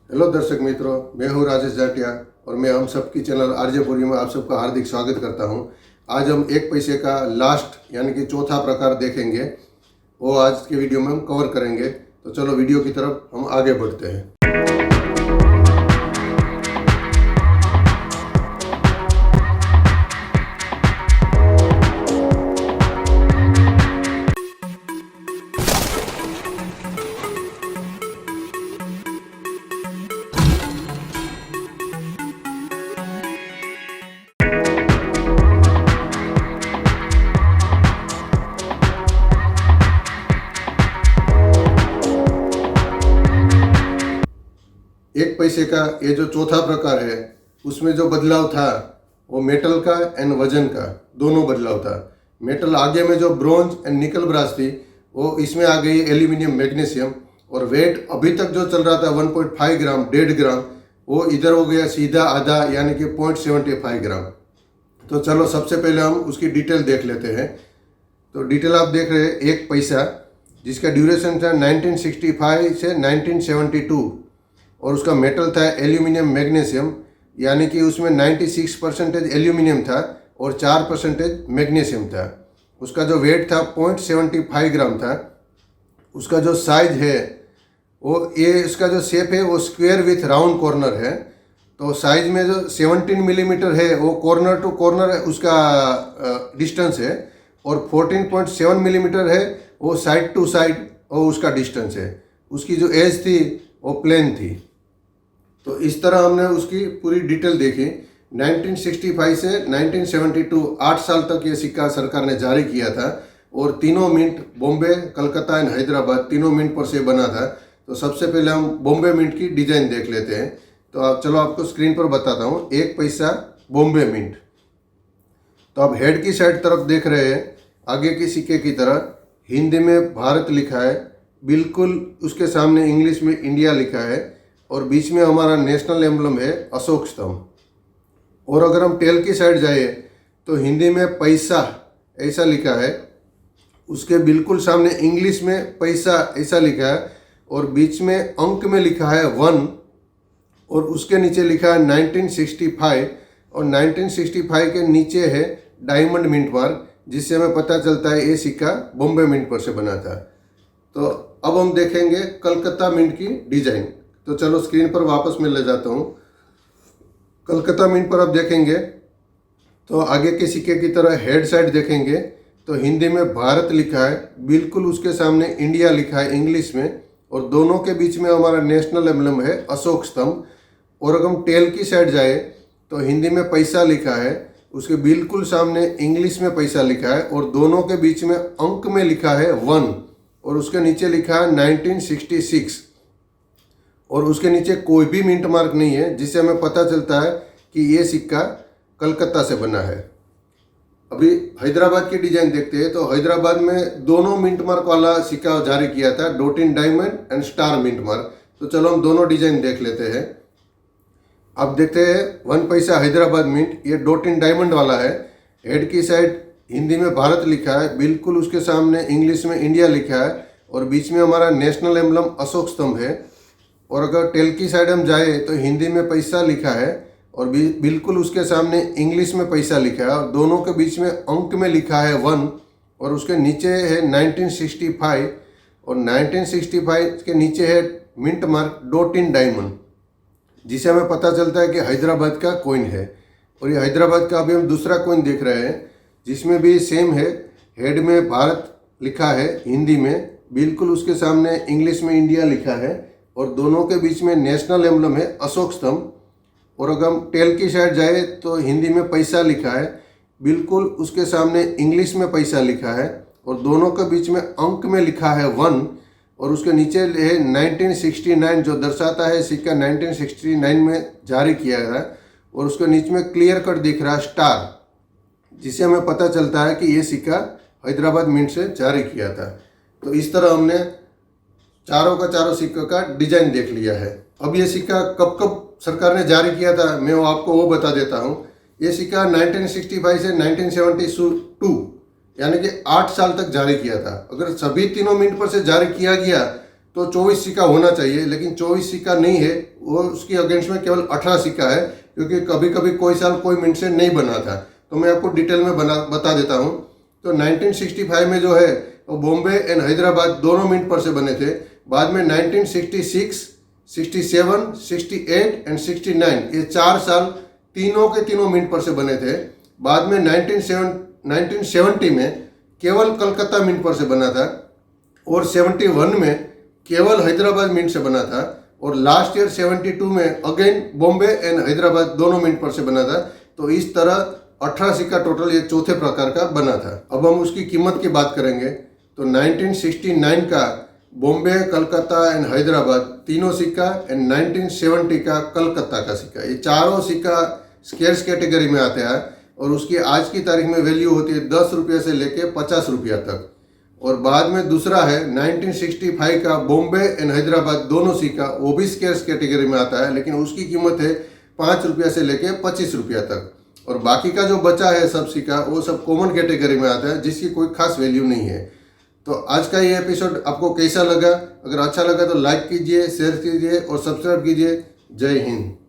Hello दर्शक मित्रों, मैं हूं राजेश जाटिया और मैं हम सबकी चैनल आरजेपुरी में आप सबका हार्दिक स्वागत करता हूं। आज हम एक पैसे का लास्ट यानी कि चौथा प्रकार देखेंगे, वो आज के वीडियो में हम कवर करेंगे। तो चलो वीडियो की तरफ हम आगे बढ़ते हैं। एक पैसे का ये जो चौथा प्रकार है, उसमें जो बदलाव था वो मेटल का एंड वजन का दोनों बदलाव था। मेटल आगे में जो ब्रोंज एंड निकल ब्रास थी, वो इसमें आ गई एल्यूमिनियम मैग्नीशियम। और वेट अभी तक जो चल रहा था 1.5 ग्राम 1.5 ग्राम, वो इधर हो गया सीधा आधा यानी कि 0.75 ग्राम। तो चलो सबसे पहले हम उसकी डिटेल देख लेते हैं। तो डिटेल आप देख रहे हैं, एक पैसा जिसका ड्यूरेशन था 1965 से 1972 और उसका मेटल था एल्यूमिनियम मैग्नीशियम, यानी कि उसमें 96% एल्यूमिनियम था और 4% मैग्नीशियम था। उसका जो वेट था 0.75 ग्राम था। उसका जो साइज है वो उसका जो शेप है वो स्क्वायर विथ राउंड कॉर्नर है। तो साइज में जो 17 मिलीमीटर है वो कॉर्नर टू कॉर्नर उसका डिस्टेंस है, और 14.7 मिलीमीटर है वो साइड टू साइड वो उसका डिस्टेंस है। उसकी जो एज थी वो प्लेन थी। तो इस तरह हमने उसकी पूरी डिटेल देखी। 1965 से 1972 8 साल तक ये सिक्का सरकार ने जारी किया था, और तीनों मिंट बॉम्बे, कलकत्ता एंड हैदराबाद तीनों मिंट पर से बना था। तो सबसे पहले हम बॉम्बे मिंट की डिजाइन देख लेते हैं। तो आप चलो आपको स्क्रीन पर बताता हूँ। एक पैसा बॉम्बे मिंट। तो आप हेड की साइड तरफ देख रहे हैं, आगे की सिक्के की तरह हिंदी में भारत लिखा है, बिल्कुल उसके सामने इंग्लिश में इंडिया लिखा है, और बीच में हमारा नेशनल एम्बलम है अशोक स्तंभ। और अगर हम टेल की साइड जाए तो हिंदी में पैसा ऐसा लिखा है, उसके बिल्कुल सामने इंग्लिश में पैसा ऐसा लिखा है, और बीच में अंक में लिखा है 1, और उसके नीचे लिखा है 1965, और 1965 के नीचे है डायमंड मिंट मार्क, जिससे हमें पता चलता है ये सिक्का बॉम्बे मिंट पर से बना था। तो अब हम देखेंगे कलकत्ता मिंट की डिजाइन। तो चलो स्क्रीन पर वापस मैं ले जाता हूँ। कलकत्ता मिंट पर अब देखेंगे तो आगे के सिक्के की तरह हेड साइड देखेंगे तो हिंदी में भारत लिखा है, बिल्कुल उसके सामने इंडिया लिखा है इंग्लिश में, और दोनों के बीच में हमारा नेशनल एम्बलम है अशोक स्तंभ। और अगर हम टेल की साइड जाए तो हिंदी में पैसा लिखा है, उसके बिल्कुल सामने इंग्लिश में पैसा लिखा है, और दोनों के बीच में अंक में लिखा है 1, और उसके नीचे लिखा है 1966, और उसके नीचे कोई भी मिंट मार्क नहीं है, जिससे हमें पता चलता है कि ये सिक्का कलकत्ता से बना है। अभी हैदराबाद की डिजाइन देखते हैं। तो हैदराबाद में दोनों मिंट मार्क वाला सिक्का जारी किया था, dot in diamond and star mint mark. तो चलो हम दोनों डिजाइन देख लेते हैं। अब देखते हैं 1 पैसा हैदराबाद मिंट, ये डॉट इन डायमंड वाला है। हेड की साइड हिंदी में भारत लिखा है, बिल्कुल उसके सामने इंग्लिश में इंडिया लिखा है, और बीच में हमारा नेशनल एम्बलम अशोक स्तंभ है। और अगर टेल की साइड हम जाए तो हिंदी में पैसा लिखा है, और बिल्कुल उसके सामने इंग्लिश में पैसा लिखा है, और दोनों के बीच में अंक में लिखा है 1, और उसके नीचे है 1965, और 1965 के नीचे है mint mark dot in diamond, जिसे हमें पता चलता है कि हैदराबाद का कॉइन है। और ये हैदराबाद का अभी हम दूसरा कॉइन देख रहे हैं, जिसमें भी सेम है। हेड में भारत लिखा है हिंदी में, बिल्कुल उसके सामने इंग्लिश में इंडिया लिखा है, और दोनों के बीच में नेशनल एम्बलम है अशोक स्तंभ। और अगर हम टेल की साइड जाए तो हिंदी में पैसा लिखा है, बिल्कुल उसके सामने इंग्लिश में पैसा लिखा है, और दोनों के बीच में अंक में लिखा है 1, और उसके नीचे है 1969, जो दर्शाता है सिक्का 1969 में जारी किया गया, और उसके नीचे में क्लियर कट दिख रहा है स्टार, जिससे हमें पता चलता है कि ये सिक्का हैदराबाद मिंट से जारी किया था। तो इस तरह हमने चारों का चारों सिक्कों का डिजाइन देख लिया है। अब ये सिक्का कब कब सरकार ने जारी किया था, मैं आपको वो बता देता हूँ। ये सिक्का 1965 से 1972 यानी कि 8 साल तक जारी किया था। अगर सभी तीनों मिनट पर से जारी किया गया तो 24 सिक्का होना चाहिए, लेकिन 24 सिक्का नहीं है, वो उसकी अगेंस्ट में केवल 18 सिक्का है, क्योंकि कभी कभी कोई साल कोई मिंट से नहीं बना था। तो मैं आपको डिटेल में बता देता हूँ। तो 1965 में जो है वो बॉम्बे एंड हैदराबाद दोनों मिंट पर से बने थे। बाद में 1966, 67, 68 एंड 69 ये 4 साल तीनों के तीनों मिंट पर से बने थे। बाद में 1970 में केवल कलकत्ता मिंट पर से बना था, और 71 में केवल हैदराबाद मिंट से बना था, और लास्ट ईयर 72 में अगेन बॉम्बे एंड हैदराबाद दोनों मिंट पर से बना था। तो इस तरह 18 सिक्का टोटल ये चौथे प्रकार का बना था। अब हम उसकी कीमत की बात करेंगे। तो 1969 का बॉम्बे, कलकत्ता एंड हैदराबाद तीनों सिक्का, एंड 1970 का कलकत्ता का सिक्का, ये चारों सिक्का स्केर्स कैटेगरी में आते हैं, और उसकी आज की तारीख में वैल्यू होती है 10 रुपये से लेके 50 रुपया तक। और बाद में दूसरा है 1965 का बॉम्बे एंड हैदराबाद दोनों सिक्का, वो भी स्केर्स कैटेगरी में आता है, लेकिन उसकी कीमत है 5 रुपया से लेके 25 रुपया तक। और बाकी का जो बचा है सब सिक्का, वो सब कॉमन कैटेगरी में आता है, जिसकी कोई खास वैल्यू नहीं है। तो आज का ये एपिसोड आपको कैसा लगा? अगर अच्छा लगा तो लाइक कीजिए, शेयर कीजिए और सब्सक्राइब कीजिए। जय हिंद।